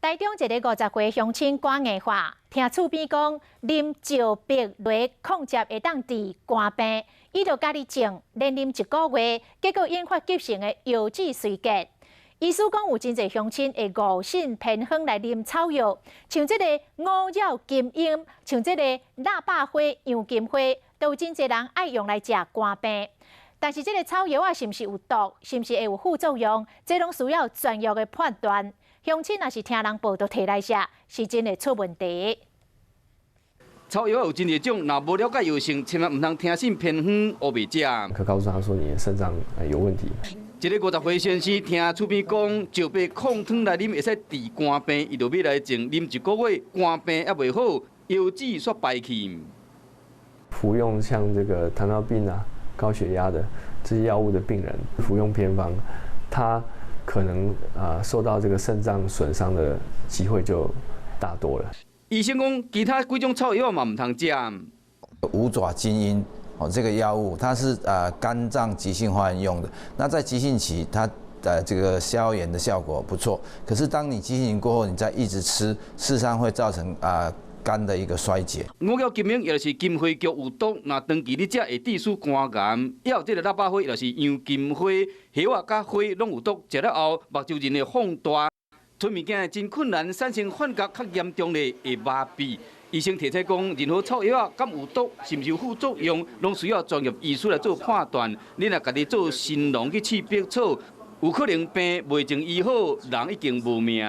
台中一个50岁乡亲肝硬化，听厝边讲啉石壁螺控接会当治肝病，伊就家己种，连啉1个月，结果引发急性的腰子衰竭。医师讲有真侪乡亲会误信偏方来啉草药，像这个五药金英，像这个腊八花、洋金花，都有真侪人爱用来治肝病。但是这个草药是毋是有毒，是毋是会有副作用，这拢需要专业的判断。乡亲若是听人报道摕来食，是真会出问题。草药有真侪种，若无了解药性，千万唔通听信偏方胡白食。可告诉他说你的肾脏有问题。一个50岁先生听厝边讲，石壁控汤来啉会使治肝病，伊就要来种，啉1个月，肝病还袂好，腰子煞败去。服用像这个糖尿病啊、高血压的这些药物的病人，服用偏方，他可能受到这个肾脏损伤的机会就大多了。医生讲，其他几种草药嘛唔通食。五爪金英这个药物它是肝脏急性发炎用的。那在急性期，它这个消炎的效果不错。可是当你急性期过后，你再一直吃，事实上会造成肝的一个衰竭。五药金英也就是金花菊有毒，若长期你食会致使肝癌。也有这个腊八花，就是洋金花，叶啊甲花拢有毒，食了后目睭人会放大，吞物件真困难，产生幻觉较严重的会麻痹。医生提醒讲，任何草药敢有毒，是毋是有副作用，拢需要专业医师来做判断。你若家己做新农去试百草，有可能病未曾医好，人已经无命。